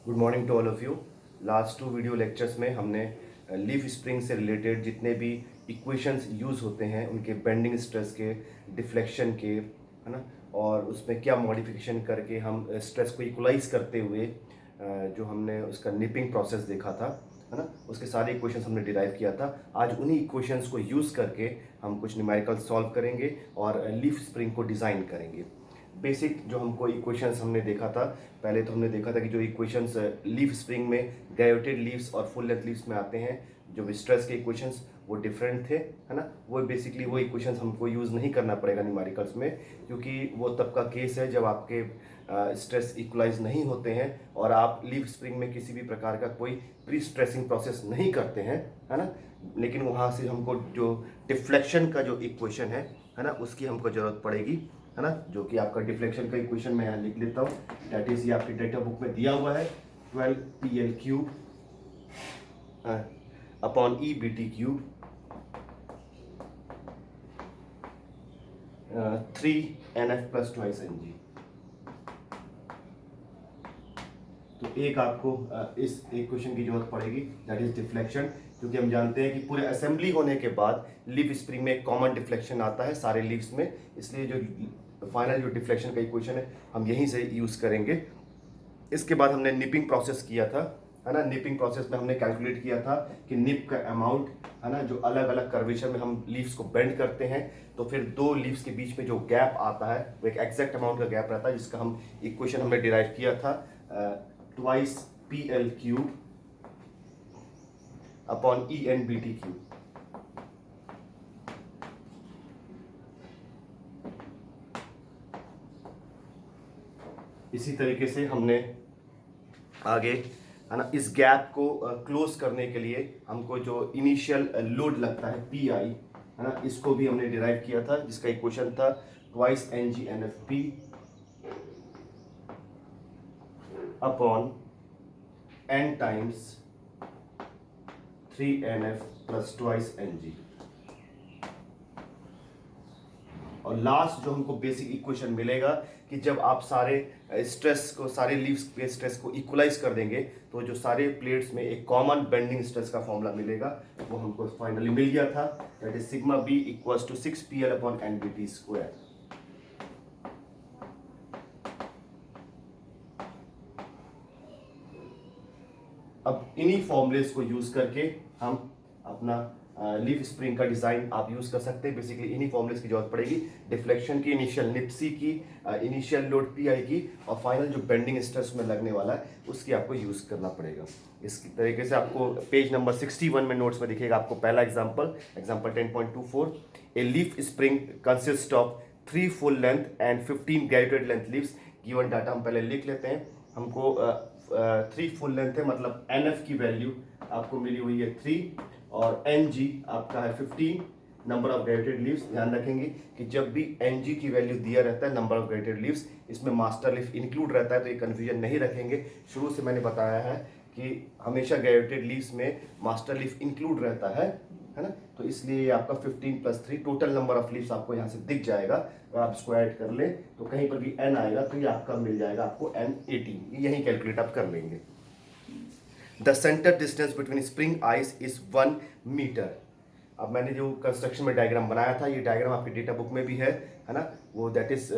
Good morning to all of you. Last 2 video lectures में हमने leaf spring से related जितने भी इक्वेशंस यूज़ होते हैं उनके बेंडिंग स्ट्रेस के, डिफ्लेक्शन के, है ना, और उसमें क्या मॉडिफिकेशन करके हम स्ट्रेस को इक्वलाइज करते हुए जो हमने उसका निपिंग प्रोसेस देखा था, है ना, उसके सारे इक्वेशंस हमने डिराइव किया था। आज उन्हीं इक्वेशंस को यूज़ करके हम कुछ न्यूमेरिकल सॉल्व करेंगे और लीफ स्प्रिंग को डिज़ाइन करेंगे। बेसिक जो हमको इक्वेशंस हमने देखा था, पहले तो हमने देखा था कि जो इक्वेशंस लीफ स्प्रिंग में गायोटेड लीव्स और फुल लेंथ लीव्स में आते हैं, जो स्ट्रेस के इक्वेशंस वो डिफरेंट थे, है ना। वो बेसिकली वो इक्वेशंस हमको यूज़ नहीं करना पड़ेगा न्यूमेरिकल्स में, क्योंकि वो तब का केस है जब आपके स्ट्रेस इक्वलाइज नहीं होते हैं और आप लीफ स्प्रिंग में किसी भी प्रकार का कोई प्री स्ट्रेसिंग प्रोसेस नहीं करते हैं, है ना। लेकिन वहाँ से हमको जो डिफ्लेक्शन का जो इक्वेशन है ना, उसकी हमको ज़रूरत पड़ेगी, है ना, जो कि आपका डिफ्लेक्शन का इक्वेशन मैं यहाँ लिख लेता हूँ। दैट इज ये आपकी डेटा बुक में दिया हुआ है, 12PL³ upon EBT³ 3NF + 2NG। तो एक आपको इस इक्वेशन की जरूरत पड़ेगी, दैट इज डिफ्लेक्शन, क्योंकि हम जानते हैं कि पूरे असेंबली होने के बाद लीफ स्प्रिंग में कॉमन डिफ्लेक्शन आता है सारे लीव्स में, इसलिए जो फाइनल जो डिफ्लेक्शन का इक्वेशन है हम यहीं से यूज़ करेंगे। इसके बाद हमने निपिंग प्रोसेस किया था, है ना। निपिंग प्रोसेस में हमने कैलकुलेट किया था कि निप का अमाउंट, है ना, जो अलग अलग कर्वेचर में हम लीव्स को बेंड करते हैं, तो फिर दो लीव्स के बीच में जो गैप आता है वो एक एग्जैक्ट अमाउंट का गैप रहता है, जिसका हम इक्वेशन हमने डिराइव किया था, 2PL³ अपॉन ENBT³। इसी तरीके से हमने आगे, है ना, इस गैप को क्लोज करने के लिए हमको जो इनिशियल लोड लगता है PI, है ना, इसको भी हमने डिराइव किया था, जिसका इक्वेशन था 2NGNFP upon N times 3NF + 2NG। और लास्ट जो हमको बेसिक इक्वेशन मिलेगा कि जब आप सारे स्ट्रेस को, सारे लीव्स के स्ट्रेस को इक्वलाइज कर देंगे, तो जो सारे प्लेट्स में एक कॉमन बेंडिंग स्ट्रेस का फॉर्मूला मिलेगा, वो हमको फाइनली मिल गया था, दैट इज σB = 6PL/NBT²। अब इन्हीं फॉर्मूलेस को यूज करके हम अपना लीफ स्प्रिंग का डिजाइन आप यूज कर सकते हैं। बेसिकली इन्हीं फॉर्मूलेस की जरूरत पड़ेगी, डिफ्लेक्शन की, इनिशियल निप्सी की, इनिशियल लोड PI की, और फाइनल जो बेंडिंग स्ट्रेस में लगने वाला है उसकी आपको यूज करना पड़ेगा। इस तरीके से आपको पेज नंबर 61 में नोट्स में दिखेगा आपको पहला example 10.24। A leaf spring consist of 3 full length and 15 guided length leaves. Given data हम पहले लिख लेते हैं। हमको 3 फुल लेंथ है, मतलब NF की वैल्यू आपको मिली हुई है 3 और NG आपका है 15, नंबर ऑफ गाइडेड लीव्स। ध्यान रखेंगे कि जब भी NG की वैल्यू दिया रहता है, नंबर ऑफ गाइडेड लीव्स, इसमें मास्टर लीफ इंक्लूड रहता है, तो ये कन्फ्यूजन नहीं रखेंगे। शुरू से मैंने बताया है कि हमेशा गाइडेड लीव्स में मास्टर लीफ इंक्लूड रहता है ना, तो इसलिए आपका 15 + 3 टोटल नंबर ऑफ लीव्स आपको यहाँ से दिख जाएगा। अगर आप इसको ऐड कर लें तो कहीं पर भी N आएगा तो ये आपका मिल जाएगा आपको N18, यही कैलकुलेट आप कर लेंगे। The centre distance between spring eyes is 1 metre. अब मैंने जो कंस्ट्रक्शन में डायग्राम बनाया था, ये डायग्राम आपकी डेटा बुक में भी है ना, वो दैट इज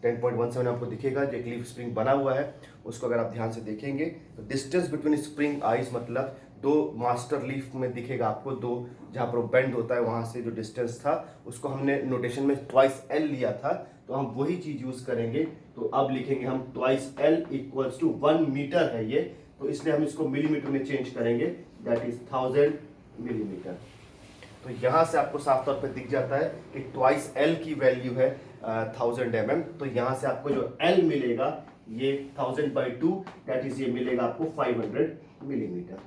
10.17 आपको दिखेगा, जो एक लीफ स्प्रिंग बना हुआ है, उसको अगर आप ध्यान से देखेंगे तो डिस्टेंस बिटवीन स्प्रिंग आइस मतलब दो मास्टर लीफ में दिखेगा आपको, दो जहाँ पर बेंड होता है वहाँ से जो डिस्टेंस था उसको हमने नोटेशन में 2L लिया था, तो हम वही चीज़ यूज़ करेंगे। तो अब लिखेंगे हम 2L = 1 मीटर है ये, तो इसलिए हम इसको मिलीमीटर में चेंज करेंगे, दैट इज 1000 मिलीमीटर। तो यहाँ से आपको साफ तौर पे दिख जाता है कि 2L की वैल्यू है 1000 mm, तो यहाँ से आपको जो L मिलेगा ये 1000/2, दैट इज ये मिलेगा आपको 500 मिलीमीटर।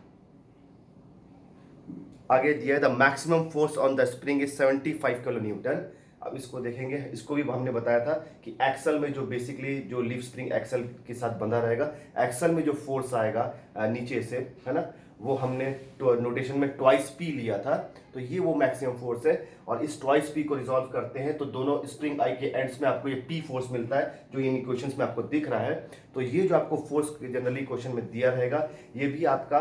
आगे दिया है the maximum force on the spring is 75 kilonewton. अब इसको देखेंगे, इसको भी हमने बताया था कि एक्सल में जो बेसिकली जो लीफ स्प्रिंग एक्सल के साथ बंधा रहेगा, एक्सल में जो फोर्स आएगा नीचे से, है ना, वो हमने नोटेशन में ट्वाइस पी लिया था, तो ये वो मैक्सिमम फोर्स है। और इस ट्वाइस पी को रिजॉल्व करते हैं तो दोनों स्प्रिंग आई के एंड्स में आपको ये पी फोर्स मिलता है जो इन इक्वेशंस में आपको दिख रहा है। तो ये जो आपको फोर्स जनरली क्वेश्चन में दिया रहेगा ये भी आपका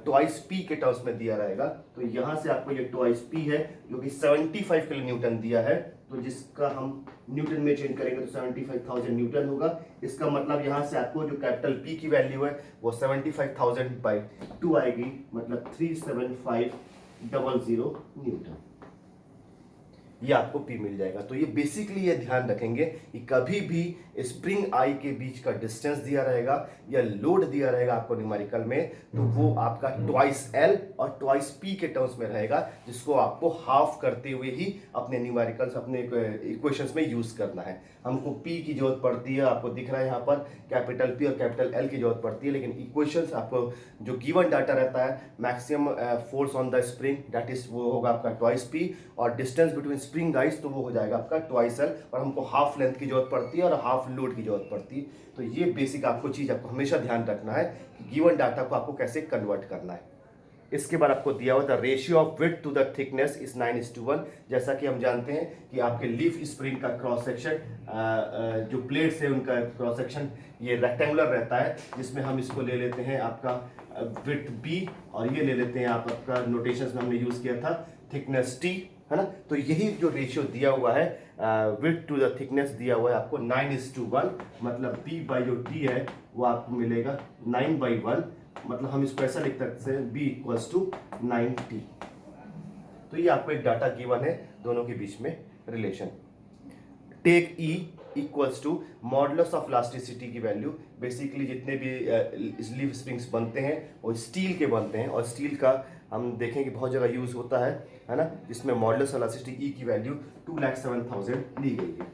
ट्वाइस पी के टर्म्स में दिया रहेगा। तो यहाँ से आपको ये ट्वाइस पी है जो कि 75 किलो न्यूटन दिया है, तो जिसका हम न्यूटन में चेंज करेंगे तो 75,000 न्यूटन होगा। इसका मतलब यहाँ से आपको जो कैपिटल पी की वैल्यू है वो 75,000/2 आएगी, मतलब 375,000 न्यूटन, ये आपको पी मिल जाएगा। तो ये बेसिकली ये ध्यान रखेंगे कि कभी भी स्प्रिंग आई के बीच का डिस्टेंस दिया रहेगा या लोड दिया रहेगा आपको न्यूमेरिकल में, तो वो आपका ट्वाइस एल और ट्वाइस पी के टर्म्स में रहेगा, जिसको आपको हाफ करते हुए ही अपने न्यूमेरिकल्स अपने इक्वेशंस में यूज करना है। हमको पी की जरूरत पड़ती है, आपको दिख रहा है यहाँ पर कैपिटल पी और कैपिटल एल की जरूरत पड़ती है, लेकिन इक्वेशंस आपको जो गिवन डाटा रहता है maximum force on the spring that is वो होगा आपका ट्वाइस पी, और डिस्टेंस बिटवीन स्प्रिंग गाइस तो वो हो जाएगा आपका ट्वाइस एल, और हमको हाफ लेंथ की जरूरत पड़ती है और हाफ लोड की जरूरत पड़ती है। तो ये बेसिक आपको चीज आपको हमेशा ध्यान रखना है कि गिवन डाटा को आपको कैसे कन्वर्ट करना है। इसके बाद आपको दिया हुआ the ratio of width to the thickness is 9:1। जैसा कि हम जानते हैं कि आपके लीफ स्प्रिंग का क्रॉस सेक्शन जो प्लेट्स है उनका क्रॉस सेक्शन ये रेक्टेंगुलर रहता है, जिसमें हम इसको ले लेते हैं आपका विड्थ बी, और ये ले लेते हैं आप आपका नोटेशंस में हमने यूज किया था थिकनेस टी, है ना। तो यही जो रेशियो दिया हुआ है विड्थ टू द थिकनेस दिया हुआ है आपको 9:1, मतलब b बाई जो t है वो आपको मिलेगा 9/1, मतलब हम इसको ऐसा लिख सकते हैं b = 9t। तो ये आपको एक डाटा गिवन है दोनों के बीच में relation. Take E equals to modulus of elasticity की वैल्यू। बेसिकली जितने भी लीफ स्प्रिंग्स बनते हैं वो स्टील के बनते हैं, और स्टील का हम देखें कि बहुत जगह यूज होता है ना, जिसमें मॉडुलस ऑफ इलास्टिसिटी E की वैल्यू 2,07,000 ली गई है।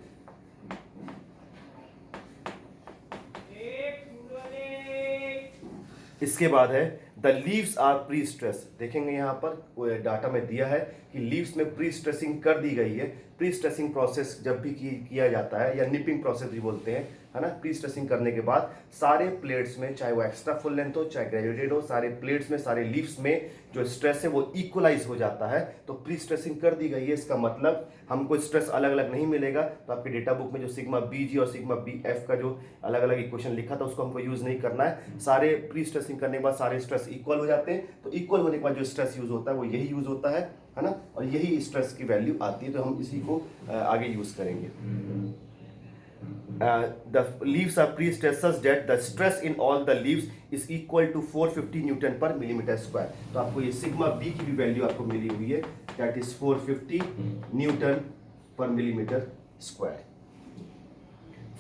इसके बाद है the leaves are pre stress. देखेंगे यहाँ पर डाटा में दिया है कि लीव्स में प्री स्ट्रेसिंग कर दी गई है। प्री स्ट्रेसिंग प्रोसेस जब भी किया जाता है, या निपिंग प्रोसेस भी बोलते हैं, है ना, प्री स्ट्रेसिंग करने के बाद सारे प्लेट्स में, चाहे वो एक्स्ट्रा फुल लेंथ हो चाहे ग्रेजुएटेड हो, सारे प्लेट्स में सारे लीव्स में जो स्ट्रेस है वो इक्वलाइज हो जाता है। तो प्री स्ट्रेसिंग कर दी गई है, इसका मतलब हमको स्ट्रेस अलग अलग नहीं मिलेगा। तो आपके डेटा बुक में जो सिग्मा BG और सिग्मा BF का जो अलग अलग इक्वेशन लिखा था उसको हमको यूज नहीं करना है। सारे प्री स्ट्रेसिंग करने के बाद सारे स्ट्रेस इक्वल हो जाते हैं, तो इक्वल होने के बाद जो स्ट्रेस यूज होता है वो यही यूज होता है ना, और यही स्ट्रेस की वैल्यू आती है। तो हम इसी को आगे यूज करेंगे। The leaves are pre-stressed such that the stress in all the leaves is equal to 450 Newton per millimetre square. तो आपको ये सिग्मा B की भी वैल्यू आपको मिली हुई है, that is 450 Newton per millimetre square.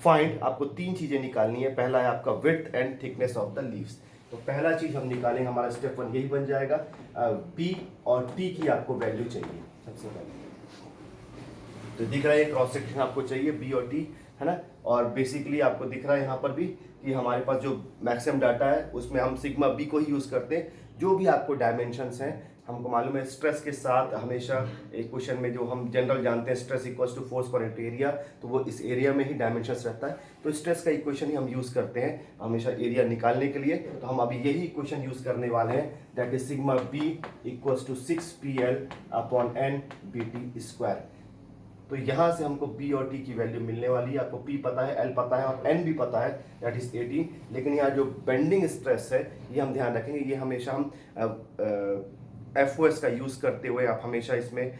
Find, आपको तीन चीजें निकालनी है। पहला है आपका width and thickness of the leaves. तो पहला चीज हम निकालेंगे, हमारा स्टेप 1 यही बन जाएगा। B और T की आपको वैल्यू चाहिए सबसे पहले। तो दिख रहा है क्रॉस सेक्शन आपको चाहिए B और T, है ना। और बेसिकली आपको दिख रहा है यहाँ पर भी कि हमारे पास जो मैक्सिमम डाटा है उसमें हम सिग्मा B को ही यूज करते हैं। जो भी आपको डायमेंशंस हैं, हमको मालूम है स्ट्रेस के साथ हमेशा एक क्वेश्चन में जो हम जनरल जानते हैं stress equals to force per unit area, तो वो इस एरिया में ही डायमेंशंस रहता है। तो स्ट्रेस का इक्वेशन ही हम यूज करते हैं हमेशा एरिया निकालने के लिए। तो हम अभी यही इक्वेशन यूज करने वाले हैं, that is sigma B equals to 6PL/NBT²। तो यहाँ से हमको B और T की वैल्यू मिलने वाली है। आपको P पता है, L पता है और N भी पता है, दैट इज 18। लेकिन यहाँ जो बेंडिंग स्ट्रेस है ये हम ध्यान रखेंगे, ये हमेशा हम FOS का यूज करते हुए आप हमेशा इसमें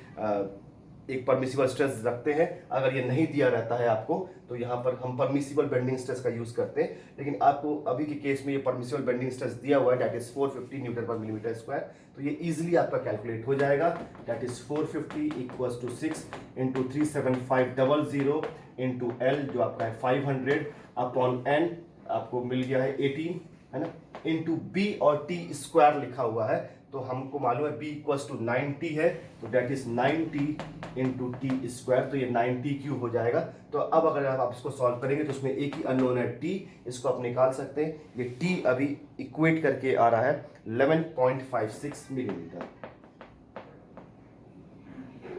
एक परमिसिबल स्ट्रेस रखते हैं। अगर ये नहीं दिया रहता है आपको तो यहाँ पर हम परमिसिबल बेंडिंग स्ट्रेस का यूज करते हैं। लेकिन आपको अभी के केस में ये परमिसिबल बेंडिंग स्ट्रेस दिया हुआ है, that is 450 Newton per millimetre square. तो ये इजीली आपका कैलकुलेट हो जाएगा, that is 450 equals to 6 × 37500 × L जो आपका है 500/N आपको मिल गया है 18, है ना, इंटू B और T स्क्वायर लिखा हुआ है। तो हमको मालूम है B इक्वल्स टू 90 है, तो दैट इज 90 × T स्क्वायर। तो ये 90 क्यूब हो जाएगा। तो अब अगर आप इसको सॉल्व करेंगे तो उसमें एक ही अननोन है T, इसको आप निकाल सकते हैं। ये T अभी इक्वेट करके आ रहा है 11.56 मिलीमीटर।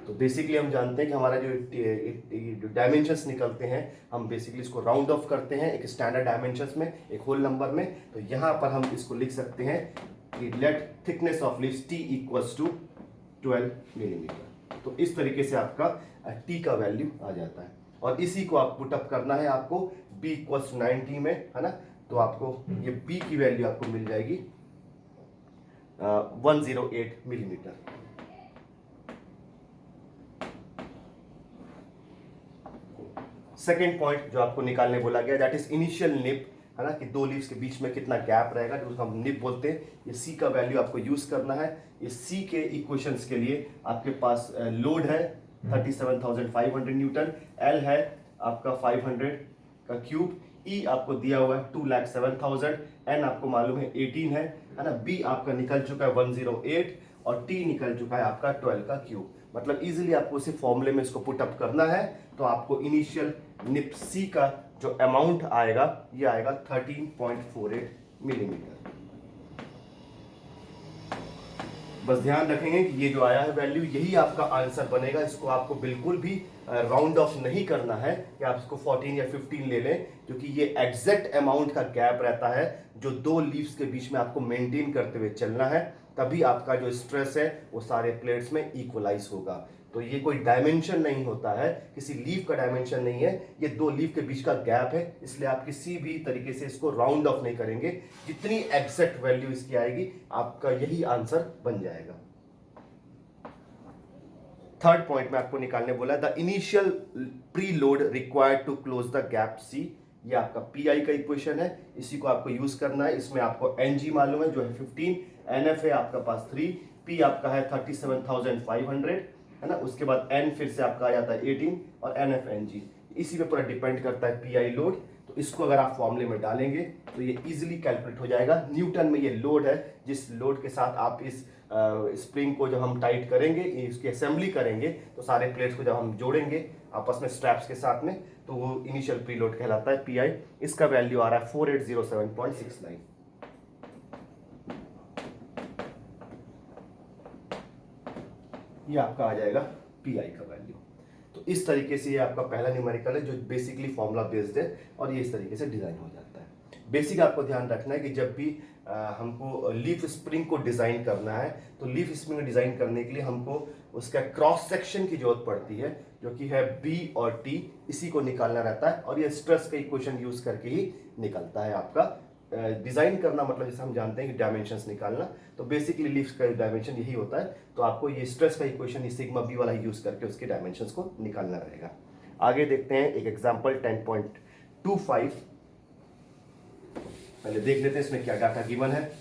तो बेसिकली हम जानते हैं कि हमारा जो डायमेंशंस निकलते हैं हम बेसिकली इसको राउंड ऑफ करते हैं एक स्टैंडर्ड डायमेंशंस में, एक होल नंबर में। तो यहाँ पर हम इसको लिख सकते हैं कि let thickness of leaves T equals to 12 millimetre. तो इस तरीके से आपका टी का वैल्यू आ जाता है और इसी को आप पुटअप करना है आपको b इक्वल्स 90 में, है ना। तो आपको ये b की वैल्यू आपको मिल जाएगी 108 मिलीमीटर। सेकेंड पॉइंट जो आपको निकालने बोला गया दैट इज इनिशियल निप, है ना, कि दो लीव्स के बीच में कितना गैप रहेगा, तो हम निप बोलते हैं। ये सी का वैल्यू आपको यूज करना है। ये सी के इक्वेशंस के लिए आपके पास लोड है 37,500 न्यूटन, एल है आपका 500 का क्यूब, ई आपको दिया हुआ है 2,07,000, एन आपको मालूम है 18 है ना, बी आपका निकल चुका है 108 और टी निकल चुका है आपका 12 का क्यूब। मतलब इजीली आपको इसी फॉर्मूले में इसको पुट अप करना है। तो आपको इनिशियल निप सी का जो अमाउंट आएगा ये आएगा 13.48 मिलीमीटर। बस ध्यान रखेंगे कि ये जो आया है वैल्यू यही आपका आंसर बनेगा। इसको आपको बिल्कुल भी राउंड ऑफ नहीं करना है कि आप इसको 14 या 15 ले लें, क्योंकि ये एग्जैक्ट अमाउंट का गैप रहता है जो दो लीव्स के बीच में आपको मेंटेन करते हुए चलना है, तभी आपका जो स्ट्रेस है वो सारे प्लेट्स में इक्वलाइज होगा। तो ये कोई डायमेंशन नहीं होता है, किसी लीव का डायमेंशन नहीं है, ये दो लीव के बीच का गैप है, इसलिए आप किसी भी तरीके से इसको राउंड ऑफ नहीं करेंगे। जितनी एग्जैक्ट वैल्यू इसकी आएगी आपका यही आंसर बन जाएगा। थर्ड पॉइंट में आपको निकालने बोला the initial pre load required to close the gap C. ये आपका पीआई का इक्वेशन है, इसी को आपको यूज करना है। इसमें आपको एनजी मालूम है जो है 15, एनएफ है आपका पास 3, पी आपका है 37,500, है ना। उसके बाद एन फिर से आपका आ जाता है 18 और एनएफ एनजी, इसी पे पूरा डिपेंड करता है पीआई लोड। तो इसको अगर आप फॉर्मूले में डालेंगे तो ये इजीली कैलकुलेट हो जाएगा। न्यूटन में ये लोड है, जिस लोड के साथ आप इस स्प्रिंग को जब हम टाइट करेंगे, इसकी असेंबली करेंगे, तो सारे प्लेट्स को जब हम जोड़ेंगे आपस में स्ट्रैप्स के साथ में, तो वो इनिशियल प्री लोड कहलाता है पीआई। इसका वैल्यू आ रहा है 4807.69। ये आपका आ जाएगा पीआई का वैल्यू। तो इस तरीके से ये आपका पहला न्यूमेरिकल है जो बेसिकली फॉर्मूला बेस्ड है और ये इस तरीके से डिजाइन हो जाता है। बेसिक आपको ध्यान रखना है कि जब भी हमको लीफ स्प्रिंग को डिजाइन करना है, तो लीफ स्प्रिंग को डिजाइन करने के लिए हमको उसका क्रॉस सेक्शन की जरूरत पड़ती है, जो कि है बी और टी, इसी को निकालना रहता है और ये स्ट्रेस का इक्वेशन यूज करके ही निकलता है। आपका डिजाइन करना मतलब जैसे हम जानते हैं कि डायमेंशंस निकालना, तो बेसिकली लीव्स का डायमेंशन यही होता है। तो आपको ये स्ट्रेस का इक्वेशन सिग्मा बी वाला यूज करके उसके डायमेंशंस को निकालना रहेगा। आगे देखते हैं एक एग्जांपल 10.25। पहले देख लेते हैं इसमें क्या डाटा गिवन है।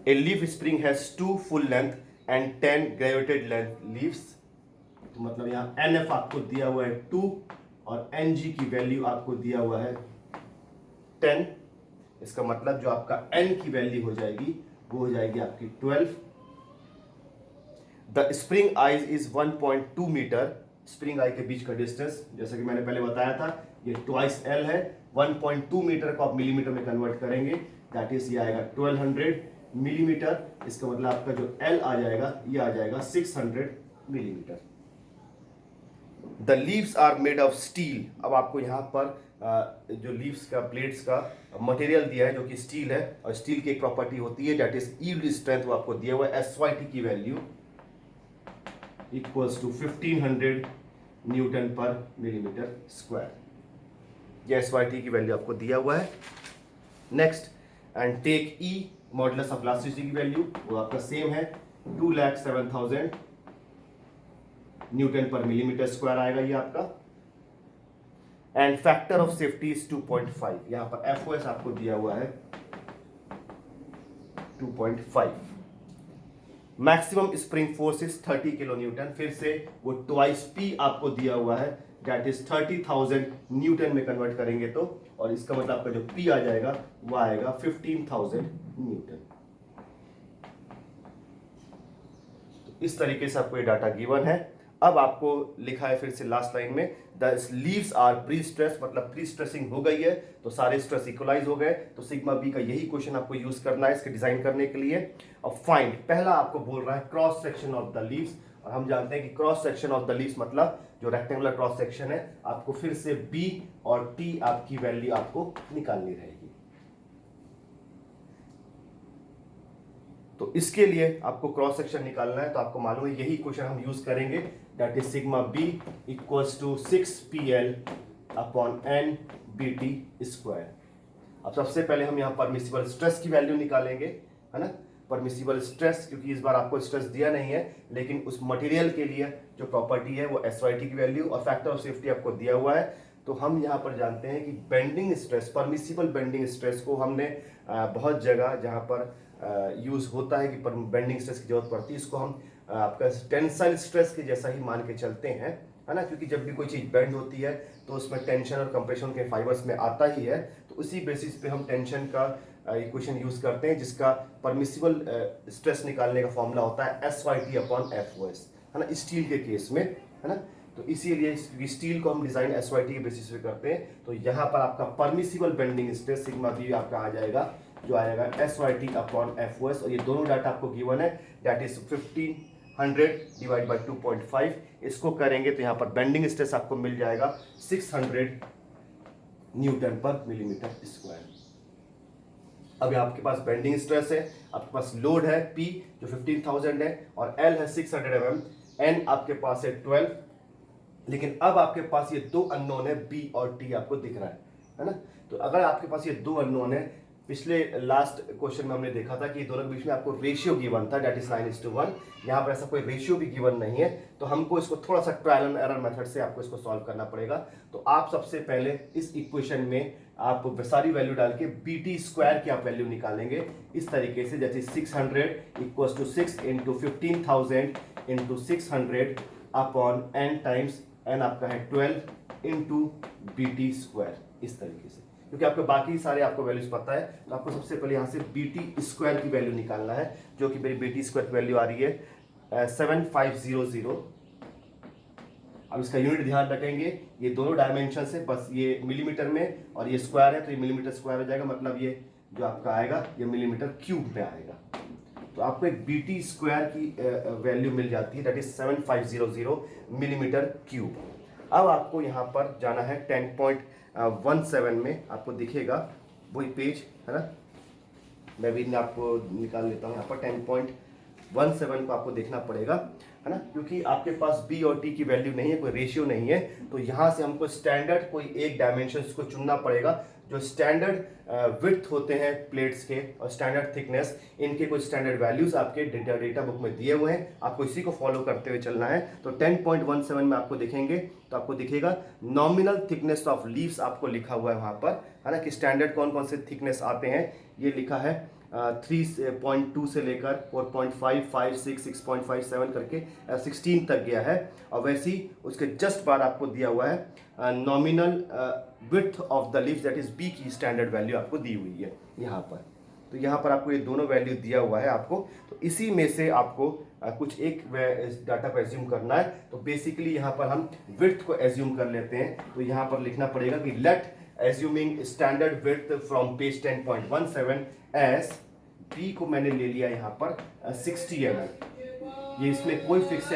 A leaf spring has 2 full length and 10 graduated length leaves। तो मतलब यहाँ NF आपको दिया हुआ है 2 और NG की वैल्यू आपको दिया हुआ है 10। इसका मतलब जो आपका N की वैल्यू हो जाएगी वो हो जाएगी आपकी 12। द स्प्रिंग आइज इज 1.2 मीटर। स्प्रिंग आई के बीच का डिस्टेंस जैसा कि मैंने पहले बताया था ये ट्वाइस एल है। 1.2 मीटर को आप मिलीमीटर में कन्वर्ट करेंगे, दैट इज ये आएगा 1200 मिलीमीटर। इसका मतलब आपका जो एल आ जाएगा ये आ जाएगा 600 millimetre. The leaves are made of steel. अब आपको यहाँ पर जो लीव्स का प्लेट्स का मटेरियल दिया है जो कि स्टील है, और स्टील की एक प्रॉपर्टी होती है दैट इज यील्ड स्ट्रेंथ, वो आपको दिया हुआ है SYT की value equals to 1500 newton per millimetre square. ये SYT की वैल्यू आपको दिया हुआ है। Next and take E modulus of elasticity की वैल्यू, वो आपका सेम है 2,07,000 न्यूटन पर मिलीमीटर स्क्वायर आएगा ये आपका। And factor of safety is 2.5। यहां पर FOS आपको दिया हुआ है 2.5। Maximum spring force is 30 kilo Newton. फिर से वो ट्वाइस P आपको दिया हुआ है दैट इज 30,000 न्यूटन में कन्वर्ट करेंगे तो, और इसका मतलब आपका जो P आ जाएगा वो आएगा 15,000 न्यूटन। तो इस तरीके से आपको ये डाटा गिवन है। अब आपको लिखा है फिर से लास्ट लाइन में, the leaves are pre stress, मतलब प्री स्ट्रेसिंग हो गई है तो सारे स्ट्रेस इक्वलाइज हो गए। तो सिग्मा बी का यही क्वेश्चन आपको यूज करना है इसके डिजाइन करने के लिए। और फाइंड, पहला आपको बोल रहा है cross section of the leaves, और हम जानते हैं कि cross section of the leaves मतलब जो रेक्टेंगुलर क्रॉस सेक्शन है, आपको फिर से बी और टी आपकी वैल्यू आपको निकालनी रहेगी। तो इसके लिए आपको क्रॉस सेक्शन निकालना है, तो आपको मालूम है यही क्वेश्चन हम यूज करेंगे, that is sigma B equals to 6PL upon N B T square. अब सबसे पहले हम यहाँ परमिसिबल स्ट्रेस की वैल्यू निकालेंगे, है ना। परमिसिबल स्ट्रेस, क्योंकि इस बार आपको स्ट्रेस दिया नहीं है, लेकिन उस मटेरियल के लिए जो प्रॉपर्टी है वो SYT की वैल्यू और फैक्टर ऑफ सेफ्टी आपको दिया हुआ है। तो हम यहाँ पर जानते हैं कि bending stress, permissible bending stress को हमने बहुत जगह जहाँ पर यूज होता है कि बेंडिंग स्ट्रेस की जरूरत पड़ती है, इसको हम आपका टेंसाइल स्ट्रेस के जैसा ही मान के चलते हैं, है ना। क्योंकि जब भी कोई चीज बेंड होती है तो उसमें टेंशन और कंप्रेशन के फाइबर्स में आता ही है, तो उसी बेसिस पे हम टेंशन का इक्वेशन यूज करते हैं, जिसका परमिसिबल स्ट्रेस निकालने का फॉर्मूला होता है SYT अपॉन FOS, है ना, स्टील के केस में, है ना। तो इसीलिए स्टील को हम डिजाइन SYT के बेसिस पे करते हैं। तो यहाँ पर आपका permissible bending stress sigma B आपका आ जाएगा, जो आएगा SYT अपॉन FOS, और ये दोनों डाटा आपको गिवन है, दैट इज 1500 डिवाइड बाई 2.5। इसको करेंगे तो यहाँ पर बेंडिंग स्ट्रेस आपको मिल जाएगा 600 न्यूटन पर मिलीमीटर स्क्वायर। अब आपके पास बेंडिंग स्ट्रेस है, आपके पास लोड है P जो 15,000 है, और L है 600 mm, N आपके पास है 12, लेकिन अब आपके पास ये दो अननोन है B और T आपको दिख रहा है ना। तो अगर आपके पास ये दो अननोन है, पिछले लास्ट क्वेश्चन में हमने देखा था कि दोनों के बीच में आपको रेशियो गिवन था, दैट इज 9:1। यहाँ पर ऐसा कोई रेशियो भी गिवन नहीं है, तो हमको इसको थोड़ा सा ट्रायल एंड एरर मेथड से आपको इसको सॉल्व करना पड़ेगा। तो आप सबसे पहले इस इक्वेशन में आप सारी वैल्यू डाल के बी टी स्क्वायर की आप वैल्यू निकालेंगे इस तरीके से, जैसे 600 equals to 6 into 15,000 into 600 upon N times N आपका है 12 इंटू बी टी स्क्वायर, इस तरीके से। क्योंकि आपको बाकी सारे आपको वैल्यूज पता है, तो आपको सबसे पहले यहाँ से बी टी स्क्वायर की वैल्यू निकालना है, जो कि मेरी बी टी स्क्वायर की वैल्यू आ रही है 7500। अब इसका यूनिट ध्यान रखेंगे, ये दोनों डायमेंशन है, बस ये मिलीमीटर में और ये स्क्वायर है, तो ये मिलीमीटर स्क्वायर हो जाएगा, मतलब ये जो आपका आएगा ये मिलीमीटर क्यूब में आएगा। तो आपको एक बी टी स्क्वायर की वैल्यू मिल जाती है, दैट इज 7500 मिलीमीटर क्यूब। अब आपको यहाँ पर जाना है 10.17 में, आपको दिखेगा वही पेज, है ना। मैं भी आपको निकाल लेता हूँ, यहाँ पर 10.17 को आपको देखना पड़ेगा, है ना, क्योंकि आपके पास बी और टी की वैल्यू नहीं है, कोई रेशियो नहीं है, तो यहाँ से हमको स्टैंडर्ड कोई एक डायमेंशन को चुनना पड़ेगा। जो स्टैंडर्ड विड्थ होते हैं प्लेट्स के और स्टैंडर्ड थिकनेस, इनके कुछ स्टैंडर्ड वैल्यूज आपके डेटा बुक में दिए हुए हैं, आपको इसी को फॉलो करते हुए चलना है। तो 10.17 में आपको दिखेंगे, तो आपको दिखेगा नॉमिनल थिकनेस ऑफ लीव्स आपको लिखा हुआ है वहाँ पर, है ना, कि स्टैंडर्ड कौन कौन से थिकनेस आते हैं, ये लिखा है 3.2 से लेकर 4.5, 5, 6, 6.57 करके 16 तक गया है। और वैसे ही उसके जस्ट बाद आपको दिया हुआ है nominal width of the leaves, that is B की स्टैंडर्ड वैल्यू आपको दी हुई है यहाँ पर। तो यहाँ पर आपको ये दोनों वैल्यू दिया हुआ है आपको, तो इसी में से आपको कुछ एक डाटा को एज्यूम करना है। तो बेसिकली यहाँ पर हम विड्थ को एज्यूम कर लेते हैं, तो यहाँ पर लिखना पड़ेगा कि let assuming standard width from page 10.17 S B को मैंने ले लिया यहाँ पर 60 mm। ये इसमें कोई फिक्स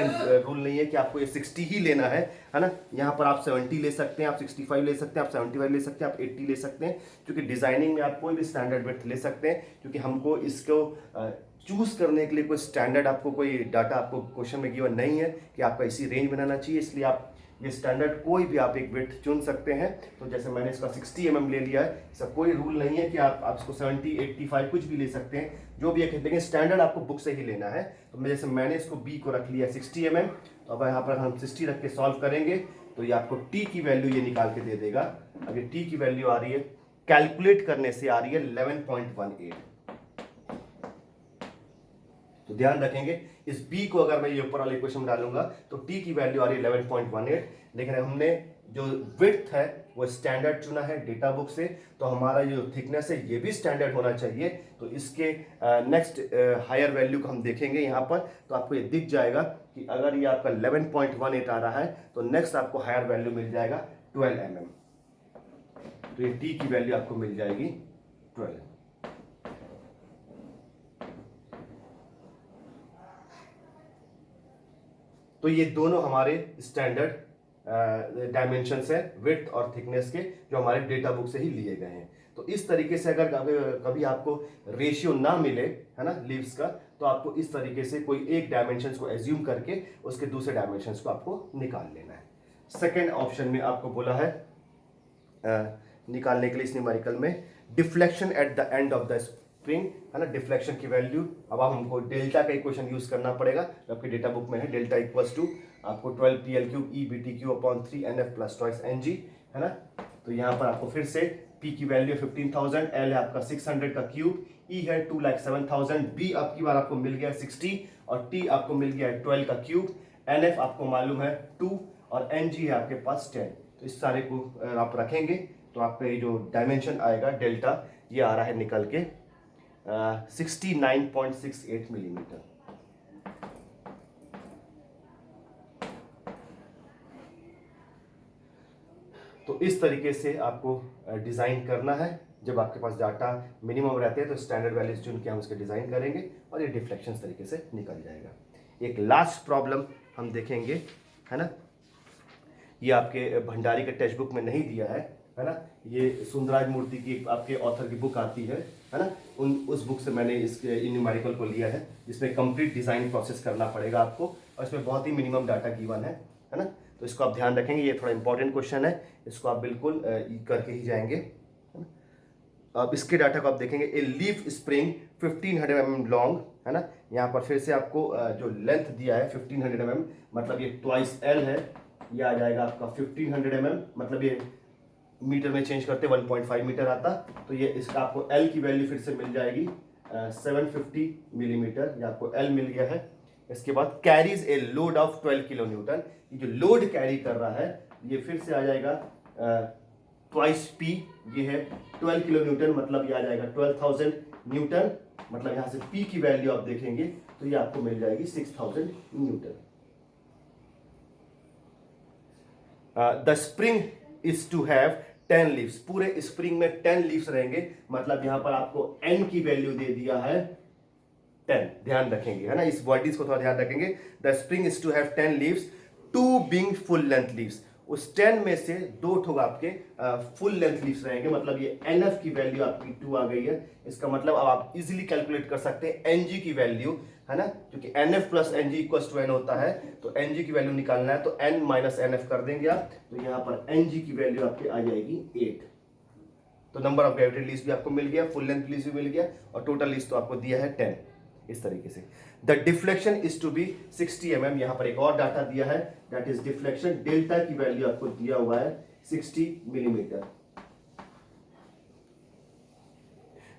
रूल नहीं है कि आपको ये 60 ही लेना है ना। यहाँ पर आप 70 ले सकते हैं, आप 65 ले सकते हैं, आप 75 ले सकते हैं, आप 80 ले सकते हैं, क्योंकि डिजाइनिंग में आप कोई भी स्टैंडर्ड विड्थ ले सकते हैं, क्योंकि हमको इसको चूज करने के लिए कोई स्टैंडर्ड आपको कोई डाटा आपको क्वेश्चन में गिवन नहीं है कि आपका इसी रेंज बनाना चाहिए, इसलिए आप ये स्टैंडर्ड कोई भी आप एक विड्थ चुन सकते हैं। तो जैसे मैंने इसका 60 mm ले लिया है, इसका कोई रूल नहीं है कि आप इसको 70, 85 कुछ भी ले सकते हैं, जो भी एक, लेकिन स्टैंडर्ड आपको बुक से ही लेना है। तो जैसे मैंने इसको बी को रख लिया 60 mm, तो अब यहाँ पर हम 60 रख के सॉल्व करेंगे, तो ये आपको टी की वैल्यू ये निकाल के दे देगा। अब ये टी की वैल्यू आ रही है, कैलकुलेट करने से आ रही है 11.18। तो ध्यान रखेंगे, इस b को अगर मैं ये ऊपर वाले इक्वेशन में डालूंगा तो t की वैल्यू आ रही है 11.18, लेकिन हमने जो विड्थ है वो स्टैंडर्ड चुना है डेटा बुक से, तो हमारा जो थिकनेस है ये भी स्टैंडर्ड होना चाहिए। तो इसके नेक्स्ट हायर वैल्यू को हम देखेंगे यहाँ पर, तो आपको ये दिख जाएगा कि अगर ये आपका 11.18 आ रहा है तो नेक्स्ट आपको हायर वैल्यू मिल जाएगा 12 mm। तो ये टी की वैल्यू आपको मिल जाएगी 12। तो ये दोनों हमारे स्टैंडर्ड डायमेंशंस है विड्थ और थिकनेस के, जो हमारे डेटा बुक से ही लिए गए हैं। तो इस तरीके से अगर कभी आपको रेशियो ना मिले, है ना, लीव्स का, तो आपको इस तरीके से कोई एक डायमेंशंस को एज्यूम करके उसके दूसरे डायमेंशंस को आपको निकाल लेना है। सेकेंड ऑप्शन में आपको बोला है निकालने के लिए इस न्यूमेरिकल में deflection at the end of the spring, है ना, डिफ्लेक्शन की वैल्यू। अब आप हमको डेल्टा का इक्वेशन यूज करना पड़ेगा, जो आपके डेटा बुक में है, डेल्टा इक्वल्स टू आपको 12PL³ EBT³ upon 3NF plus twice NG, है ना। तो यहाँ पर आपको फिर से P की वैल्यू 15,000, L है आपका 600 का क्यूब, E है 2,07,000, B अब की बार आपको मिल गया 60 और T आपको मिल गया 12 का क्यूब, NF आपको मालूम है 2 और NG है आपके पास 10। तो इस सारे को आप रखेंगे तो आपका ये जो डायमेंशन आएगा डेल्टा, ये आ रहा है निकल के 69.68 मिलीमीटर। तो इस तरीके से आपको डिज़ाइन करना है। जब आपके पास डाटा मिनिमम रहते हैं तो स्टैंडर्ड वैल्यूज चुन के हम उसके डिज़ाइन करेंगे और ये डिफ्लेक्शन तरीके से निकल जाएगा। एक लास्ट प्रॉब्लम हम देखेंगे, है ना, ये आपके भंडारी के टेक्स्ट बुक में नहीं दिया है ना, ये सुंदराज मूर्ति की आपके ऑथर की बुक आती है ना, उस बुक से मैंने इसके इन न्यूमेरिकल को लिया है, जिसमें कंप्लीट डिज़ाइन प्रोसेस करना पड़ेगा आपको और इसमें बहुत ही मिनिमम डाटा गिवन है ना। तो इसको आप ध्यान रखेंगे, ये थोड़ा इंपॉर्टेंट क्वेश्चन है, इसको आप बिल्कुल करके ही जाएंगे। अब इसके डाटा को आप देखेंगे, a leaf spring 1500 mm long, है ना, यहाँ पर फिर से आपको जो लेंथ दिया है 1500 mm, मतलब ये ट्वाइस L है, ये आ जाएगा आपका 1500 mm, मतलब ये मीटर में चेंज करते 1.5 मीटर आता, तो ये इसका आपको L की वैल्यू फिर से मिल जाएगी 750 मिलीमीटर, ये आपको L मिल गया है। इसके बाद carries a load of 12 kilo Newton, ये जो लोड कैरी कर रहा है ये फिर से आ जाएगा ट्वाइस P, ये है 12 किलो न्यूटन, मतलब ये आ जाएगा 12,000 न्यूटन, मतलब यहां से P की वैल्यू आप देखेंगे तो ये आपको मिल जाएगी 6,000 newton. The spring is to have 10 leaves, पूरे स्प्रिंग में 10 लीव्स रहेंगे, मतलब यहां पर आपको N की वैल्यू दे दिया है 10, ध्यान रखेंगे, है ना, इस वर्डिस को थोड़ा ध्यान रखेंगे। The spring is to have 10 leaves, 2 being full length leaves, उस 10 में से 2 ठो आपके फुल लेंथ लीव्स रहेंगे, मतलब ये NF की वैल्यू आपकी 2 आ गई है। इसका मतलब अब आप इजीली कैलकुलेट कर सकते हैं NG की वैल्यू, है ना, क्योंकि NF plus NG equals to N होता है, तो NG की वैल्यू निकालना है तो N माइनस NF कर देंगे आप, तो यहाँ पर NG की वैल्यू आपकी आ जाएगी 8। तो नंबर ऑफ ग्रेविटी लीव्स भी आपको मिल गया, फुल लेंथ लीव्स भी मिल गया और टोटल लीव्स तो आपको दिया है 10। इस तरीके से the deflection is to be 60 mm, यहां पर एक और डाटा दिया है, दैट इज डिफ्लेक्शन, डेल्टा की वैल्यू आपको दिया हुआ है 60 मिलीमीटर।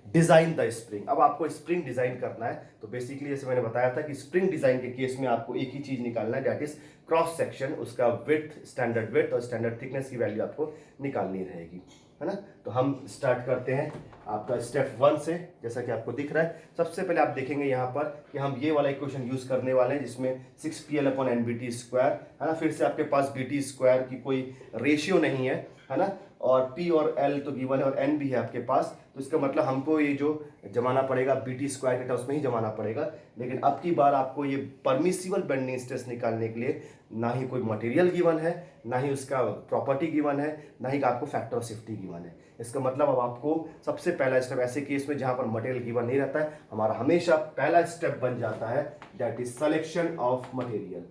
डिजाइन द स्प्रिंग, अब आपको स्प्रिंग डिजाइन करना है, तो बेसिकली जैसे मैंने बताया था कि स्प्रिंग डिजाइन के केस में आपको एक ही चीज निकालना है, दैट इज क्रॉस सेक्शन, उसका विड्थ, स्टैंडर्ड विड्थ और स्टैंडर्ड थिकनेस की वैल्यू आपको निकालनी रहेगी, है ना। तो हम स्टार्ट करते हैं आपका स्टेप 1 से, जैसा कि आपको दिख रहा है। सबसे पहले आप देखेंगे यहाँ पर कि हम ये वाला इक्वेशन यूज करने वाले हैं जिसमें 6PL/NBT², है ना, फिर से आपके पास BT² की कोई रेशियो नहीं है ना, और P और L तो गिवन है और N भी है आपके पास, तो इसका मतलब हमको ये जो जमाना पड़ेगा BT² के टर्म्स में ही जमाना पड़ेगा। लेकिन अब की बार आपको ये परमिसिबल बेंडिंग स्ट्रेस निकालने के लिए ना ही कोई मटेरियल गिवन है, ना ही उसका प्रॉपर्टी गिवन है, ना ही आपको फैक्टर ऑफ सेफ्टी गिवन है। इसका मतलब अब आपको सबसे पहला स्टेप, ऐसे केस में जहां पर मटेरियल गिवन नहीं रहता है, हमारा हमेशा पहला स्टेप बन जाता है, that is selection of material.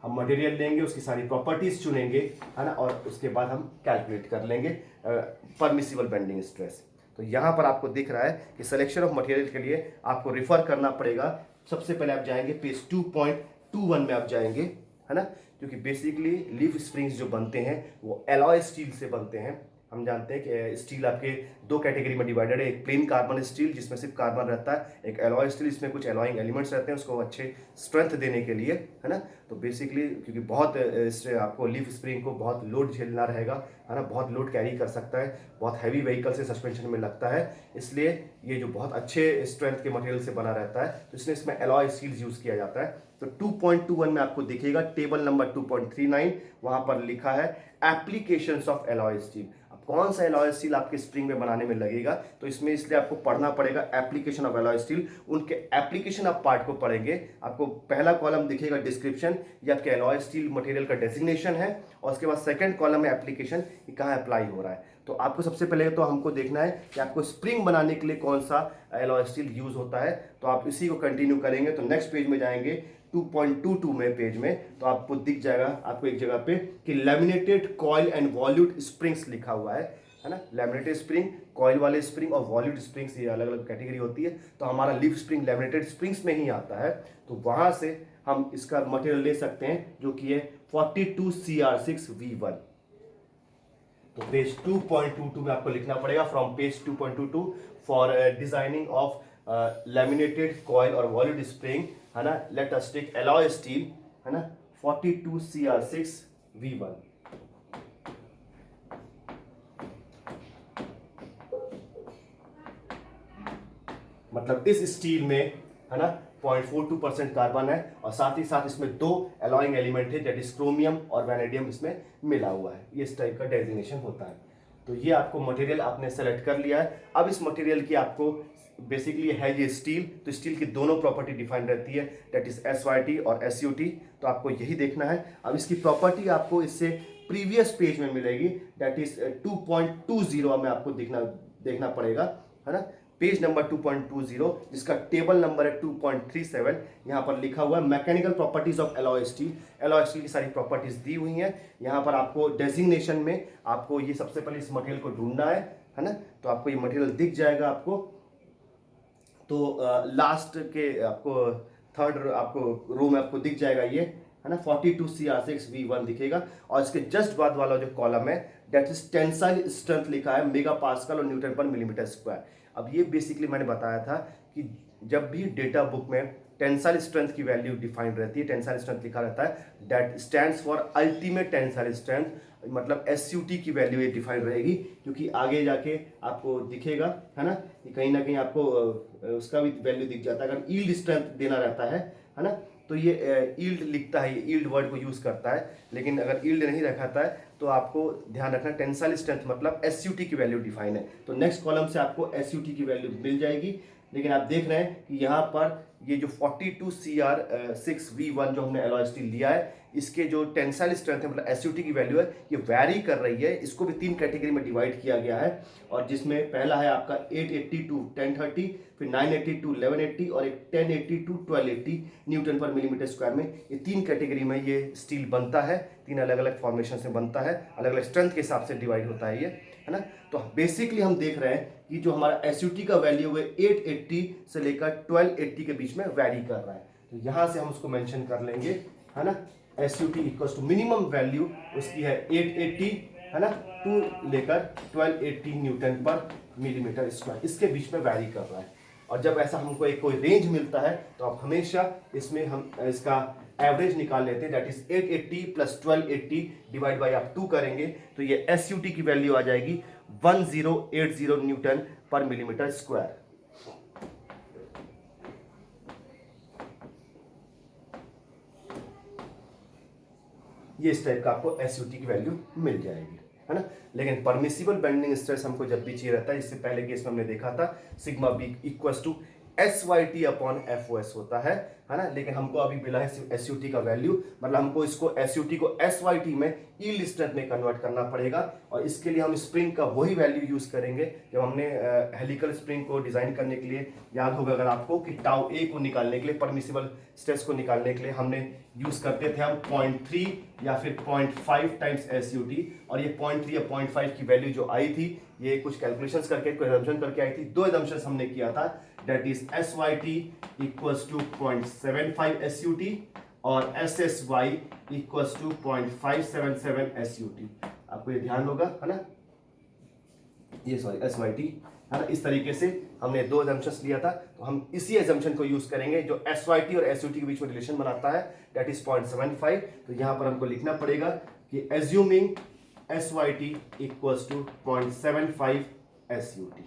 हम मटेरियल लेंगे, उसकी सारी प्रॉपर्टीज चुनेंगे, है ना, और उसके बाद हम कैलकुलेट कर लेंगे परमिसिबल बेंडिंग स्ट्रेस। तो यहाँ पर आपको दिख रहा है कि सिलेक्शन ऑफ मटेरियल के लिए आपको रिफर करना पड़ेगा। सबसे पहले आप जाएंगे पेज 2.21 में आप जाएंगे, है ना, क्योंकि बेसिकली लीफ स्प्रिंग्स जो बनते हैं वो एलॉय स्टील से बनते हैं, हम जानते हैं कि स्टील आपके दो कैटेगरी में डिवाइडेड है, एक प्लेन कार्बन स्टील जिसमें सिर्फ कार्बन रहता है, एक एलॉय स्टील इसमें कुछ एलॉइंग एलिमेंट्स रहते हैं उसको अच्छे स्ट्रेंथ देने के लिए, है ना। तो बेसिकली क्योंकि बहुत आपको लीफ स्प्रिंग को बहुत लोड झेलना रहेगा, है ना, बहुत लोड कैरी कर सकता है, बहुत हैवी व्हीकल से सस्पेंशन में लगता है, इसलिए ये जो बहुत अच्छे स्ट्रेंथ के मटेरियल से बना रहता है, तो इसलिए इसमें एलॉय स्टील्स यूज किया जाता है। तो 2.21 में आपको दिखेगा टेबल नंबर 2.39, वहां पर लिखा है एप्लीकेशंस ऑफ एलॉय स्टील। अब कौन सा एलॉय स्टील आपके स्प्रिंग में बनाने में लगेगा, तो इसमें इसलिए आपको पढ़ना पड़ेगा एप्लीकेशन ऑफ एलॉय स्टील। उनके एप्लीकेशन ऑफ पार्ट को पढ़ेंगे। आपको पहला कॉलम दिखेगा डिस्क्रिप्शन, ये आपके एलॉय स्टील मटेरियल का डेजिग्नेशन है, और उसके बाद सेकंड कॉलम में एप्लीकेशन, ये कहाँ अप्लाई हो रहा है। तो आपको सबसे पहले तो हमको देखना है कि आपको स्प्रिंग बनाने के लिए कौन सा एलॉय स्टील यूज होता है, तो आप इसी को कंटिन्यू करेंगे। तो नेक्स्ट पेज में जाएंगे 2.22 में पेज में, तो आपको दिख जाएगा आपको एक जगह पे कि लैमिनेटेड कॉइल एंड वॉल्यूट स्प्रिंग्स लिखा हुआ है ना। लैमिनेटेड स्प्रिंग, कॉइल वाले स्प्रिंग और वॉल्यूट स्प्रिंग्स, ये अलग अलग कैटेगरी होती है। तो हमारा लीफ स्प्रिंग लैमिनेटेड स्प्रिंग्स में ही आता है, तो वहां से हम इसका मटेरियल ले सकते हैं जो कि है 42CR6V1। तो पेज 2.22 में आपको लिखना पड़ेगा from page 2.22 for designing of laminated coil और वॉल्यूट स्प्रिंग, है ना। Let us take alloy steel, है ना, 42CR6V1। मतलब इस स्टील में, है ना, 0.42% कार्बन है, और साथ ही साथ इसमें दो एलॉइंग एलिमेंट है, दैट इज क्रोमियम और वैनेडियम इसमें मिला हुआ है। ये इस टाइप का डेजिग्नेशन होता है। तो ये आपको मटेरियल आपने सेलेक्ट कर लिया है। अब इस मटेरियल की आपको बेसिकली है ये स्टील, तो स्टील की दोनों प्रॉपर्टी डिफाइंड रहती है, दैट इज SYT और SUT। तो आपको यही देखना है। अब इसकी प्रॉपर्टी आपको इससे प्रीवियस पेज में मिलेगी, दैट इज 2.20 में आपको देखना पड़ेगा, है ना। पेज नंबर 2.20 जिसका टेबल नंबर है 2.37, यहाँ पर लिखा हुआ है mechanical properties of alloy steel. Alloy steel की सारी प्रॉपर्टीज दी हुई हैं। यहाँ पर आपको डेजिग्नेशन में आपको ये सबसे पहले इस मटेरियल को ढूंढना है ना। तो आपको ये मटेरियल दिख जाएगा आपको। तो लास्ट के आपको थर्ड आपको रो में आपको दिख जाएगा ये, है ना, 42CR6V1 दिखेगा, और इसके जस्ट बाद वाला जो कॉलम है दैट इज टेंसाइल स्ट्रेंथ लिखा है मेगा पास्कल और न्यूटन पर मिलीमीटर स्क्वायर। अब ये बेसिकली मैंने बताया था कि जब भी डेटा बुक में टेंसाइल स्ट्रेंथ की वैल्यू डिफाइंड रहती है, टेंसाइल स्ट्रेंथ लिखा रहता है, that stands for ultimate tensile strength, मतलब SUT की वैल्यू ये डिफाइंड रहेगी, क्योंकि आगे जाके आपको दिखेगा, है ना, कहीं ना कहीं आपको उसका भी वैल्यू दिख जाता है। अगर यील्ड स्ट्रेंथ देना रहता है ना, तो ये यील्ड लिखता है, ये यील्ड वर्ड को यूज करता है। लेकिन अगर यील्ड नहीं रखाता है तो आपको ध्यान रखना टेंसाइल स्ट्रेंथ मतलब SUT की वैल्यू डिफाइन है। तो नेक्स्ट कॉलम से आपको SUT की वैल्यू मिल जाएगी। लेकिन आप देख रहे हैं कि यहाँ पर ये जो 42CR6V1 जो हमने एलॉय स्टील लिया है, इसके जो टेंसाइल स्ट्रेंथ है मतलब SUT की वैल्यू है, ये वैरी कर रही है। इसको भी 3 कैटेगरी में डिवाइड किया गया है, और जिसमें पहला है आपका 880 टू 1030, फिर 980 टू 1180 और एक 1080 to 1280 Newton per millimetre square में। ये 3 कैटेगरी में ये स्टील बनता है, 3 अलग अलग फॉर्मेशन से बनता है, अलग अलग स्ट्रेंथ के हिसाब से डिवाइड होता है ये, है ना। तो बेसिकली हम देख रहे हैं कि जो हमारा SUT का वैल्यू है 880 से लेकर 1280 के बीच में वैरी कर रहा है। तो यहां से हम उसको मेंशन कर लेंगे, है ना। SUT equals to minimum value उसकी है 880, है ना, टू लेकर 1280 न्यूटन पर मिलीमीटर स्क्वायर, इसके बीच में वैरी कर रहा है। और जब ऐसा हमको एक कोई रेंज मिलता है तो आप हमेशा इसमें हम इसका एवरेज निकाल लेते हैं, that is 880 plus 1280 divide by आप 2 करेंगे, तो ये SUT की वैल्यू आ जाएगी 1080 न्यूटन पर मिलीमीटर स्क्वायर। ये इस टाइप का आपको SUT की वैल्यू मिल जाएगी, है ना। लेकिन परमिसिबल बेंडिंग स्ट्रेस हमको जब भी चाहिए रहता है, इससे पहले केस में हमने देखा था sigma B equals to SYT upon FOS होता है ना। लेकिन हमको अभी मिला है सिर्फ SUT का वैल्यू, मतलब हमको इसको SUT को SYT में यील्ड स्ट्रेंथ में कन्वर्ट करना पड़ेगा। और इसके लिए हम स्प्रिंग का वही वैल्यू यूज करेंगे जब हमने हेलिकल स्प्रिंग को डिजाइन करने के लिए, याद होगा अगर आपको, कि टाउ ए को निकालने के लिए, परमिसिबल स्ट्रेस को निकालने के लिए हमने यूज करते थे हम 0.3 या फिर 0.5 टाइम्स SUT। और ये 0.3 या 0.5 की वैल्यू जो आई थी, ये कुछ कैलकुलेशंस करके, कोई assumption करके आई थी। 2 assumptions हमने किया था, that is SYT equals to 0.75 SUT और SSY इक्वल्स टू 0.577 SUT। आपको ये ध्यान होगा, है ना। ये सॉरी SYT है ना। इस तरीके से हमने दो एजम्पशंस लिया था, तो हम इसी एजम्पशन को यूज करेंगे जो SYT और SUT के बीच में रिलेशन बनाता है, दैट इज 0.75। तो यहां पर हमको लिखना पड़ेगा कि assuming SYT equals to 0.75 SUT,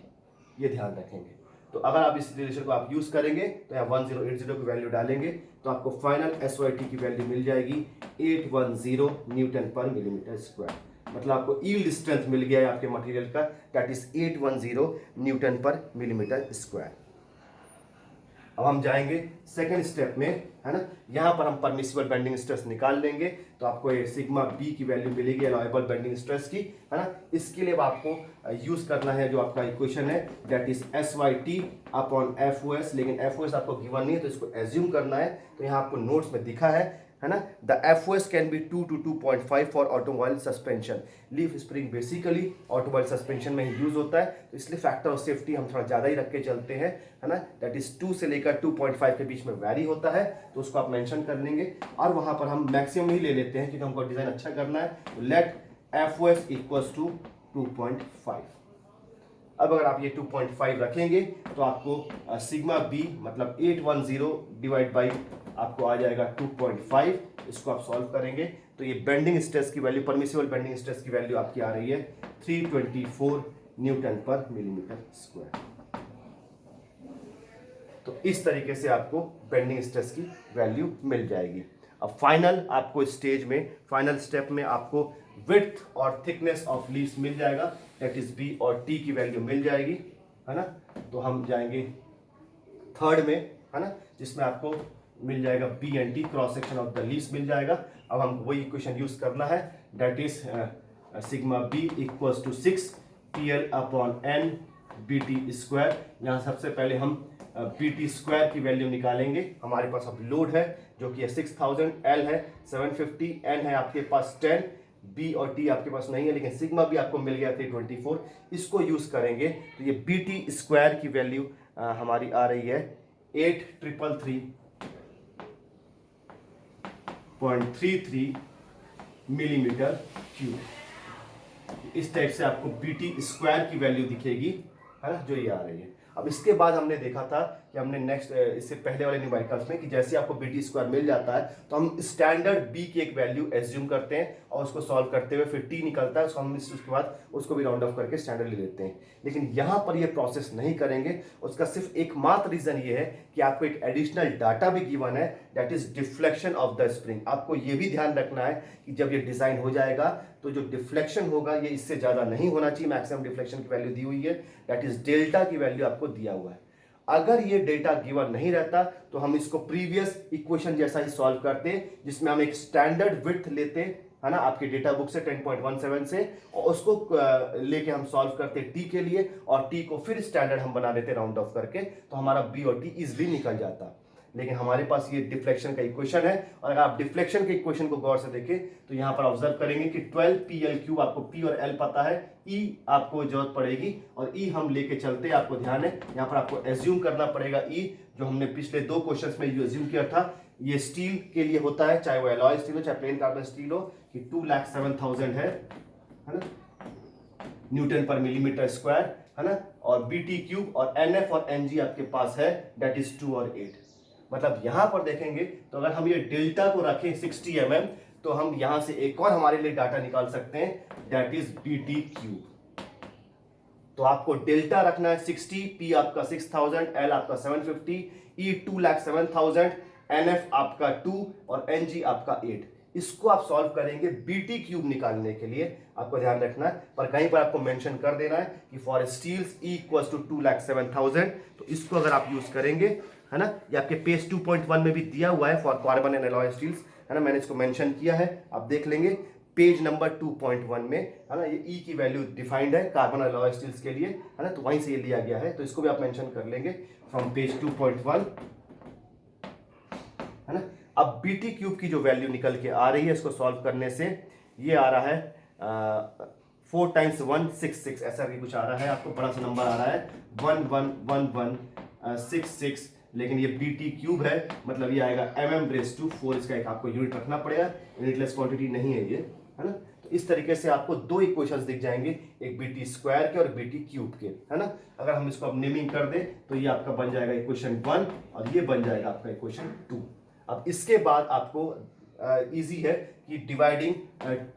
ये ध्यान रखेंगे। तो अगर आप इस रिलेशन को आप यूज करेंगे तो यहाँ 1080 की वैल्यू डालेंगे तो आपको फाइनल SYT की वैल्यू मिल जाएगी 810 न्यूटन पर मिलीमीटर स्क्वायर। मतलब आपको यील्ड स्ट्रेंथ मिल गया है आपके मटेरियल का, that is 810 Newton per millimetre square. अब हम जाएंगे सेकेंड स्टेप में, है ना। यहां पर हम परमिसिबल बेंडिंग स्ट्रेस निकाल लेंगे, तो आपको ये सिग्मा बी की वैल्यू मिलेगी अलाउएबल बेंडिंग स्ट्रेस की, है ना। इसके लिए आपको यूज करना है जो आपका इक्वेशन है, that is SYT upon FOS, लेकिन FOS आपको गिवन नहीं है तो इसको एज्यूम करना है। तो यहाँ आपको नोट्स में दिखा है ना। The FOS can be 2 to 2.5 for automobile suspension. Leaf spring basically automobile suspension में ही यूज होता है, तो इसलिए फैक्टर ऑफ सेफ्टी हम थोड़ा ज़्यादा ही रख के चलते हैं, है ना। दैट इज 2 से लेकर 2.5 के बीच में वैरी होता है, तो उसको आप मेंशन कर लेंगे। और वहां पर हम मैक्सिमम ही ले लेते हैं क्योंकि हमको डिजाइन अच्छा करना है। तो लेट FOS इक्वल्स टू 2.5। अब अगर आप ये 2.5 रखेंगे तो आपको सिग्मा बी मतलब 810 डिवाइड बाई आपको आ जाएगा 2.5। इसको आप सॉल्व करेंगे तो ये बेंडिंग स्ट्रेस की वैल्यू, परमिसिबल बेंडिंग स्ट्रेस की वैल्यू आपकी आ रही है 324 न्यूटन पर मिलीमीटर स्क्वायर। तो इस तरीके से आपको बेंडिंग स्ट्रेस की वैल्यू मिल जाएगी। अब फाइनल आपको स्टेज में, फाइनल स्टेप में आपको विड्थ और थिकनेस ऑफ लीव्स मिल जाएगा, दैट इज बी और टी की वैल्यू मिल जाएगी, है ना। तो हम जाएंगे थर्ड में, है ना, जिसमें आपको मिल जाएगा B and T, cross section of the leaves मिल जाएगा। अब हम वही इक्वेशन यूज करना है, that is sigma B equals to 6 PL upon N BT square. यहाँ सबसे पहले हम BT स्क्वायर की वैल्यू निकालेंगे। हमारे पास अब लोड है जो कि 6000, L है 750, N है आपके पास 10, B और T आपके पास नहीं है, लेकिन सिग्मा भी आपको मिल गया 324। इसको यूज करेंगे तो ये BT स्क्वायर की वैल्यू हमारी आ रही है 8333.33 मिलीमीटर क्यूब। इस टाइप से आपको BT स्क्वायर की वैल्यू दिखेगी, है ना, जो ये आ रही है। अब इसके बाद हमने देखा था कि हमने नेक्स्ट इससे पहले वाले न्यूमेरिकल्स में कि जैसे आपको BT स्क्वायर मिल जाता है तो हम स्टैंडर्ड B की एक वैल्यू एज्यूम करते हैं और उसको सॉल्व करते हुए फिर T निकलता है, उसको हम उसके बाद उसको भी राउंड ऑफ करके स्टैंडर्ड ले लेते हैं। लेकिन यहाँ पर ये प्रोसेस नहीं करेंगे, उसका सिर्फ एकमात्र रीजन ये है कि आपको एक एडिशनल डाटा भी गिवन है, that is deflection of the spring. आपको ये भी ध्यान रखना है कि जब ये डिजाइन हो जाएगा तो जो डिफ्लेक्शन होगा ये इससे ज्यादा नहीं होना चाहिए। मैक्सिमम डिफ्लेक्शन की वैल्यू दी हुई है, दैट इज डेल्टा की वैल्यू आपको दिया हुआ है। अगर ये डेटा गिवन नहीं रहता तो हम इसको प्रीवियस इक्वेशन जैसा ही सॉल्व करते, जिसमें हम एक स्टैंडर्ड विड्थ लेते, है ना, आपके डेटा बुक से 10.17 से, और उसको लेके हम सॉल्व करते टी के लिए, और टी को फिर स्टैंडर्ड हम बना देते राउंड ऑफ करके, तो हमारा बी और टी इजिली निकल जाता। लेकिन हमारे पास ये डिफ्लेक्शन का इक्वेशन है, और अगर आप डिफ्लेक्शन के इक्वेशन को गौर से देखें तो यहां पर ऑब्जर्व करेंगे कि 12PL3 आपको P और L पता है, E आपको जरूरत पड़ेगी, और E हम लेके चलते हैं। आपको ध्यान है यहां पर आपको एज्यूम करना पड़ेगा E, जो हमने पिछले दो क्वेश्चंस में एज्यूम किया था। ये स्टील के लिए होता है, चाहे वो एलॉय स्टील हो चाहे प्लेन कार्बन स्टील हो, कि 2,07,000 है ना, न्यूटन पर मिलीमीटर स्क्वायर, है ना। और BT3 और NF और NG आपके पास है, दैट इज 2 और 8। मतलब यहां पर देखेंगे तो अगर हम ये डेल्टा को रखें 60 mm, तो हम यहां से एक और हमारे लिए डाटा निकाल सकते हैं, दैट इज BT3। तो आपको डेल्टा रखना है 60, P आपका 6000, L आपका 750, E 2,07,000, NF आपका 2 और NG आपका 8। इसको आप सॉल्व करेंगे BT3 निकालने के लिए। आपको ध्यान रखना है, पर कहीं पर आपको मेंशन कर देना है कि for steels E equals to 2,07,000। तो इसको अगर आप यूज करेंगे, है ना, ये आपके पेज 2.1 में भी दिया हुआ है for carbon and alloy steels, है ना, मैंने इसको मेंशन किया है, आप देख लेंगे पेज नंबर 2.1 में, है ना। ये E की वैल्यू डिफाइंड है कार्बन एलॉय स्टील्स के लिए, है ना, तो वहीं से ये लिया गया है, तो इसको भी आप मेंशन कर लेंगे फ्रॉम पेज 2.1, है ना। अब BT3 की जो वैल्यू निकल के आ रही है, इसको सॉल्व करने से ये आ रहा है 4 × 166, ऐसा भी कुछ आ रहा है, आपको बड़ा सा नंबर आ रहा है 111166, लेकिन ये BT3 है, मतलब ये आएगा mm⁻⁴। इसका एक आपको यूनिट रखना पड़ेगा, यूनिटलेस क्वांटिटी नहीं है ये, है ना। तो इस तरीके से आपको दो इक्वेशंस दिख जाएंगे, एक बीटी स्क्वायर के और बीटी क्यूब के, है ना। अगर हम इसको अब नेमिंग कर दें तो ये आपका बन जाएगा इक्वेशन 1 और ये बन जाएगा आपका इक्वेशन 2। अब इसके बाद आपको इजी है कि डिवाइडिंग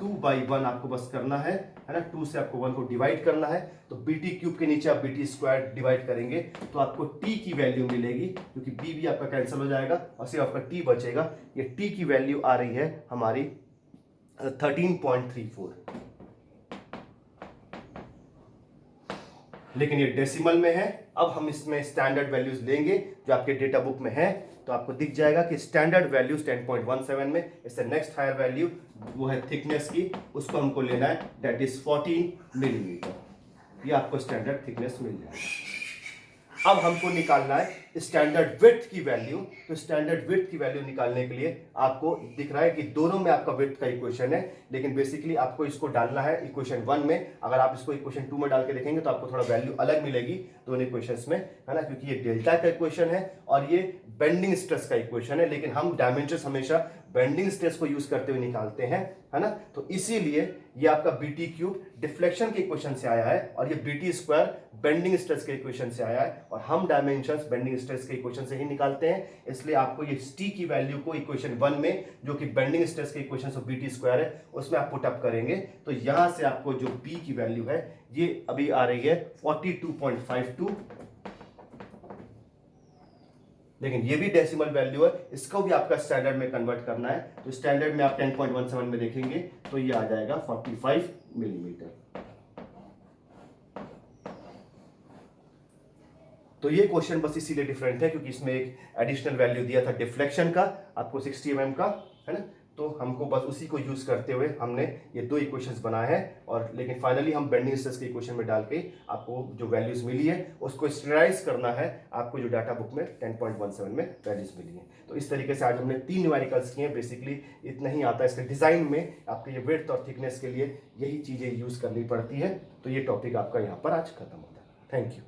2 बाई 1 आपको बस करना है ना। 2 से आपको 1 को डिवाइड करना है, तो बीटी क्यूब के नीचे आप बीटी स्क्वायर डिवाइड करेंगे तो आपको टी की वैल्यू मिलेगी, क्योंकि बी भी आपका कैंसिल हो जाएगा और सिर्फ आपका टी बचेगा। ये टी की वैल्यू आ रही है हमारी 13.34, लेकिन ये डेसिमल में है। अब हम इसमें स्टैंडर्ड वैल्यूज लेंगे जो आपके डेटा बुक में है, तो आपको दिख जाएगा कि स्टैंडर्ड वैल्यूज 10.17 में, इससे नेक्स्ट हायर वैल्यू वो है थिकनेस की, उसको हमको लेना है, दैट इज 14 मिलीमीटर। ये आपको स्टैंडर्ड थिकनेस मिल जाएगा। अब हमको निकालना है स्टैंडर्ड विड्थ की वैल्यू। तो स्टैंडर्ड विड्थ की वैल्यू निकालने के लिए आपको दिख रहा है कि दोनों में आपका विड्थ का इक्वेशन है, लेकिन बेसिकली आपको इसको डालना है इक्वेशन 1 में। अगर आप इसको इक्वेशन 2 में डाल के देखेंगे तो आपको थोड़ा वैल्यू अलग मिलेगी दोनों इक्वेशंस में, है ना, क्योंकि ये डेल्टा का इक्वेशन है और ये बेंडिंग स्ट्रेस का इक्वेशन है, लेकिन हम डायमेंशंस हमेशा बेंडिंग स्ट्रेस को यूज करते हुए निकालते हैं, है ना। तो इसीलिए ये आपका बीटी क्यूब डिफ्लेक्शन के इक्वेशन से आया है और ये बीटी स्क्वायर बेंडिंग स्ट्रेस के इक्वेशन से आया है, और हम डायमेंशंस बेंडिंग स्ट्रेस के इक्वेशन से ही निकालते हैं। इसलिए आपको ये टी की वैल्यू को इक्वेशन 1 में, जो कि बेंडिंग स्ट्रेस के इक्वेशन से बीटी स्क्वायर है, उसमें आप पुट अप करेंगे तो यहां से आपको जो बी की वैल्यू है ये अभी आ रही है 42.52, लेकिन ये भी डेसिमल वैल्यू है, इसको भी आपका स्टैंडर्ड में कन्वर्ट करना है। तो स्टैंडर्ड में आप 10.17 में देखेंगे तो ये आ जाएगा 45 मिलीमीटर। तो ये क्वेश्चन बस इसीलिए डिफरेंट है क्योंकि इसमें एक एडिशनल वैल्यू दिया था डिफ्लेक्शन का आपको 60 mm का, है ना। तो हमको बस उसी को यूज करते हुए हमने ये दो इक्वेशंस बनाए हैं, और लेकिन फाइनली हम बेंडिंग स्ट्रेस के इक्वेशन में डाल के आपको जो वैल्यूज मिली है उसको स्टेराइज करना है आपको जो डाटा बुक में 10.17 में वैल्यूज मिली है। तो इस तरीके से आज हमने 3 न्यूमेरिकल्स किए हैं। बेसिकली इतना ही आता है। इसके डिजाइन में आपके ये विड्थ और थिकनेस के लिए यही चीजें यूज करनी पड़ती है। तो ये टॉपिक आपका यहाँ पर आज खत्म होता है। Thank you.